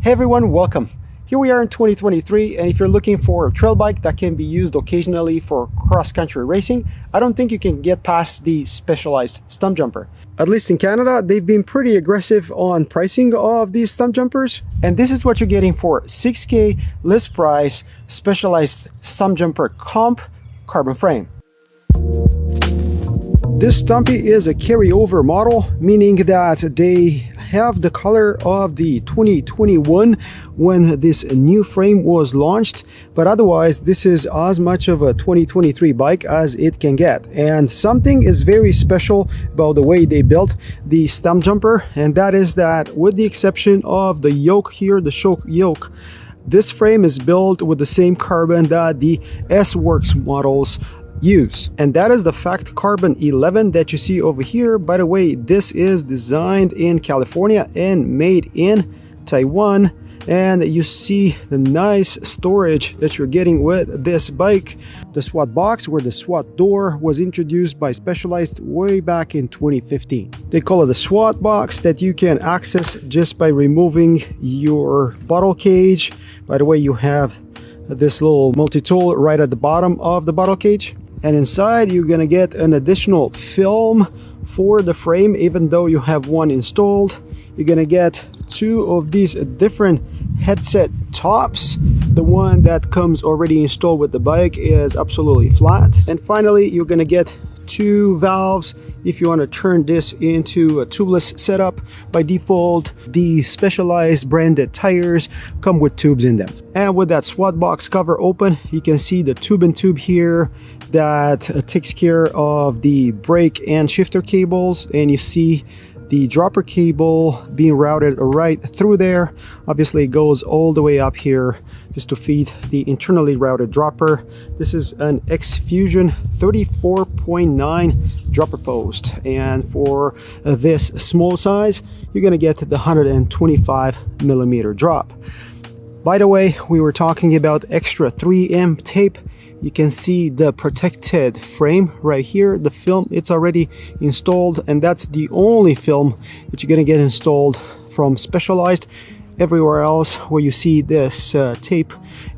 Hey everyone, welcome. Here we are in 2023, and if you're looking for a trail bike that can be used occasionally for cross-country racing, I don't think you can get past the Specialized Stumpjumper. At least in Canada, they've been pretty aggressive on pricing of these Stumpjumpers, and this is what you're getting for 6K list price Specialized Stumpjumper Comp carbon frame. This Stumpy is a carryover model, meaning that they have the color of the 2021 when this new frame was launched, but otherwise this is as much of a 2023 bike as it can get. And something is very special about the way they built the Stumpjumper, and that is that with the exception of the yoke here, the shock yoke, this frame is built with the same carbon that the S-Works models use, and that is the Fact Carbon 11 that you see over here. By the way, this is designed in California and made in Taiwan, and you see the nice storage that you're getting with this bike. The SWAT box, where the SWAT door was introduced by Specialized way back in 2015. They call it the SWAT box, that you can access just by removing your bottle cage. By the way, you have this little multi-tool right at the bottom of the bottle cage. And inside you're gonna get an additional film for the frame. Even though you have one installed, you're gonna get two of these different headset tops. The one that comes already installed with the bike is absolutely flat. And finally, you're gonna get two valves if you want to turn this into a tubeless setup. By default, the Specialized branded tires come with tubes in them. And with that SWAT box cover open, you can see the tube here that takes care of the brake and shifter cables, and you see the dropper cable being routed right through there. Obviously it goes all the way up here just to feed the internally routed dropper. This is an X-Fusion 34.9 dropper post, and for this small size you're gonna get the 125mm drop. By the way, we were talking about extra 3M tape. You can see the protected frame right here. The film, it's already installed, and that's the only film that you're gonna get installed from Specialized. Everywhere else where you see this tape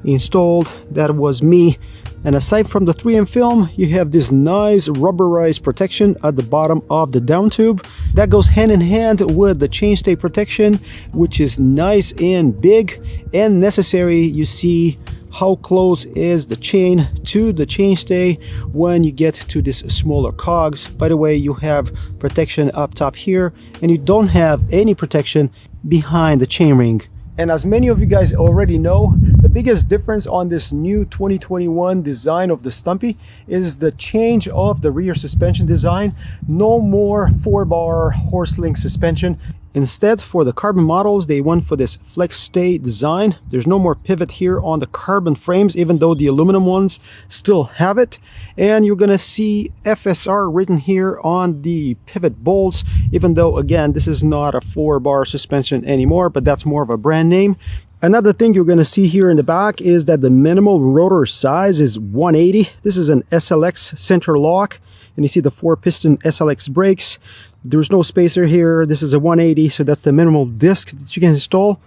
installed, that was me. And aside from the 3M film, you have this nice rubberized protection at the bottom of the down tube. That goes hand in hand with the chainstay protection, which is nice and big and necessary. You see how close is the chain to the chainstay when you get to this smaller cogs. By the way, you have protection up top here, and you don't have any protection behind the chainring. And as many of you guys already know, the biggest difference on this new 2021 design of the Stumpy is the change of the rear suspension design. No more 4-bar horse link suspension. Instead, for the carbon models, they went for this flex stay design. There's no more pivot here on the carbon frames, even though the aluminum ones still have it. And you're gonna see FSR written here on the pivot bolts, even though, again, this is not a 4-bar suspension anymore, but that's more of a brand name. Another thing you're going to see here in the back is that the minimal rotor size is 180. This is an SLX center lock, and you see the 4-piston SLX brakes. There's no spacer here. This is a 180, so that's the minimal disc that you can install.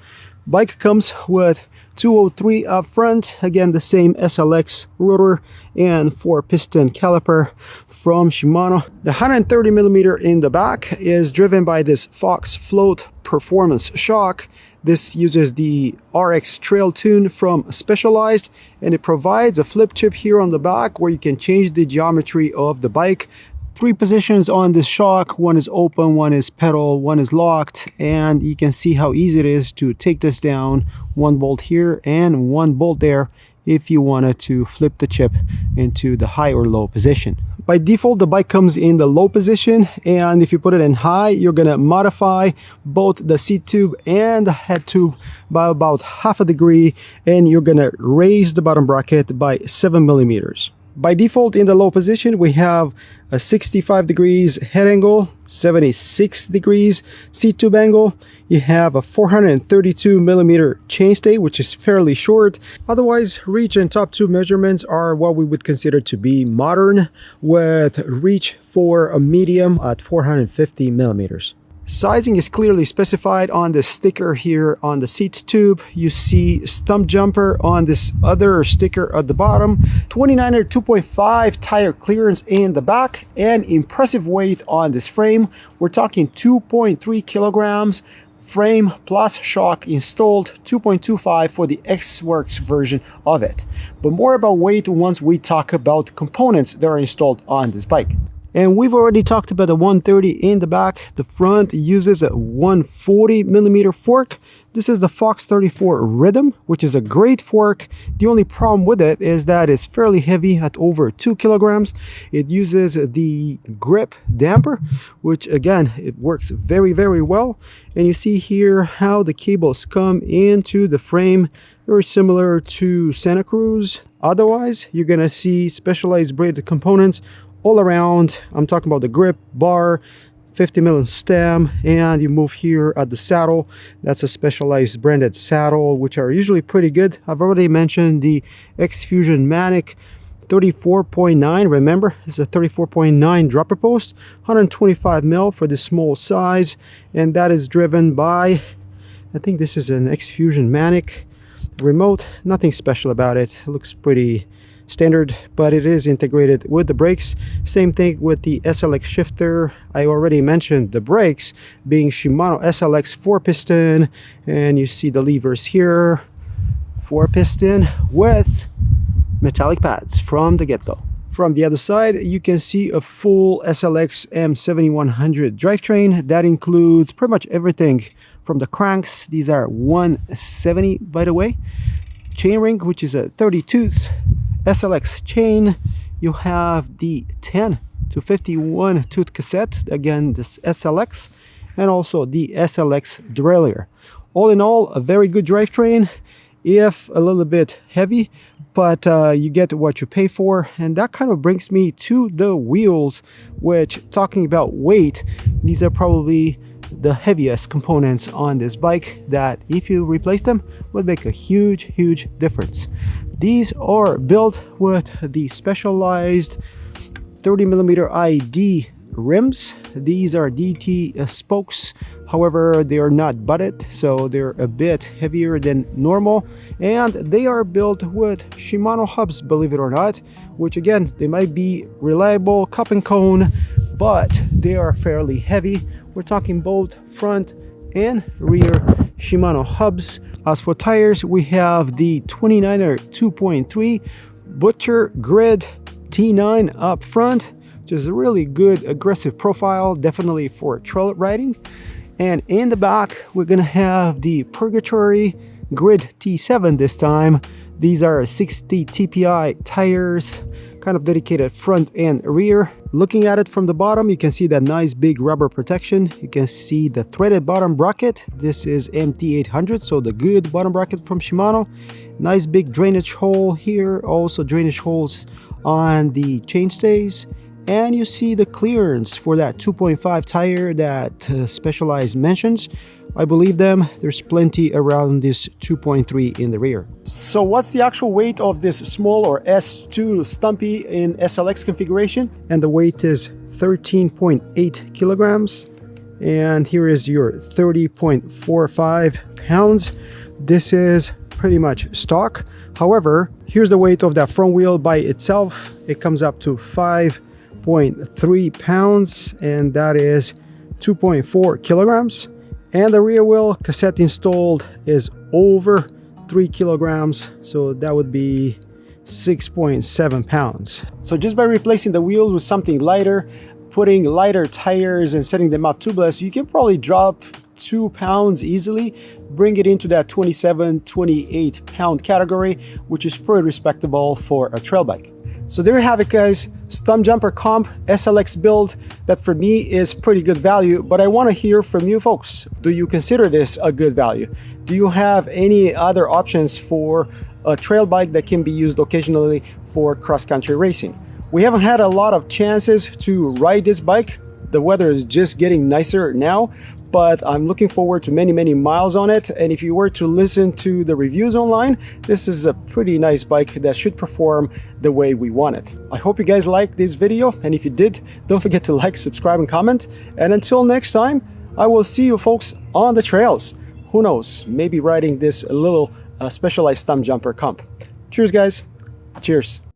Bike comes with 203 up front, again the same SLX rotor and 4-piston caliper from Shimano. The 130mm in the back is driven by this Fox Float Performance shock. This uses the RX Trail Tune from Specialized, and it provides a flip chip here on the back where you can change the geometry of the bike. 3 positions on this shock. One is open, one is pedal, one is locked, and you can see how easy it is to take this down. 1 bolt here and 1 bolt there if you wanted to flip the chip into the high or low position. By default, the bike comes in the low position, and if you put it in high, you're gonna modify both the seat tube and the head tube by about ½ degree, and you're gonna raise the bottom bracket by 7mm. By default, in the low position, we have a 65 degrees head angle, 76 degrees seat tube angle. You have a 432mm chainstay, which is fairly short. Otherwise, reach and top tube measurements are what we would consider to be modern, with reach for a medium at 450mm. Sizing is clearly specified on the sticker here on the seat tube. You see Stumpjumper on this other sticker at the bottom. 29er 2.5 tire clearance in the back, and impressive weight on this frame. We're talking 2.3 kilograms. Frame plus shock installed, 2.25 for the X-Works version of it. But more about weight once we talk about components that are installed on this bike. And we've already talked about the 130 in the back. The front uses a 140 millimeter fork. This is the Fox 34 Rhythm, which is a great fork. The only problem with it is that it's fairly heavy at over 2 kilograms. It uses the grip damper, which again, it works very, very well. And you see here how the cables come into the frame, very similar to Santa Cruz. Otherwise, you're gonna see specialized braided components all around. I'm talking about the grip bar, 50 millimeter stem, and you move here at the saddle. That's a specialized branded saddle, which are usually pretty good. I've already mentioned the X-Fusion Manic 34.9. Remember, it's a 34.9 dropper post, 125 mil for the small size, and that is driven by, I think this is an X-Fusion Manic remote. Nothing special about it. It looks pretty standard, but it is integrated with the brakes. Same thing with the SLX shifter. I already mentioned the brakes being Shimano SLX 4-piston, and you see the levers here, 4-piston with metallic pads from the get-go. From the other side, you can see a full SLX M7100 drivetrain. That includes pretty much everything from the cranks. These are 170, by the way. Chainring, which is a 30-tooth SLX chain. You have the 10 to 51 tooth cassette, again this SLX, and also the SLX derailleur. All in all, a very good drivetrain, if a little bit heavy, but you get what you pay for. And that kind of brings me to the wheels, which, talking about weight, these are probably the heaviest components on this bike that, if you replace them, would make a huge difference. These are built with the specialized 30 millimeter ID rims. These are DT spokes. However, they are not butted, so they're a bit heavier than normal, and they are built with Shimano hubs, believe it or not, which again, they might be reliable cup and cone, but they are fairly heavy. We're talking both front and rear Shimano hubs. As for tires, we have the 29er 2.3 Butcher Grid T9 up front, which is a really good aggressive profile, definitely for trail riding. And in the back, we're gonna have the Purgatory Grid T7 this time. These are 60 TPI tires, kind of dedicated front and rear. Looking at it from the bottom, you can see that nice big rubber protection. You can see the threaded bottom bracket. This is MT800, so the good bottom bracket from Shimano. Nice big drainage hole here, also drainage holes on the chainstays. And you see the clearance for that 2.5 tire that Specialized mentions. I believe them. There's plenty around this 2.3 in the rear. So what's the actual weight of this small or S2 Stumpy in SLX configuration? And the weight is 13.8 kilograms. And here is your 30.45 pounds. This is pretty much stock. However, here's the weight of that front wheel by itself. It comes up to 5.3 pounds, and that is 2.4 kilograms. And the rear wheel cassette installed is over 3 kilograms, so that would be 6.7 pounds. So just by replacing the wheels with something lighter, putting lighter tires and setting them up tubeless, you can probably drop 2 pounds easily, bring it into that 27-28 pound category, which is pretty respectable for a trail bike. So there you have it, guys. Stumpjumper Comp SLX build that for me is pretty good value, but I want to hear from you folks. Do you consider this a good value? Do you have any other options for a trail bike that can be used occasionally for cross-country racing? We haven't had a lot of chances to ride this bike. The weather is just getting nicer now, but I'm looking forward to many miles on it. And if you were to listen to the reviews online, this is a pretty nice bike that should perform the way we want it. I hope you guys liked this video, and if you did, don't forget to like, subscribe, and comment. And until next time, I will see you folks on the trails. Who knows, maybe riding this little Specialized Stumpjumper comp. Cheers guys, cheers.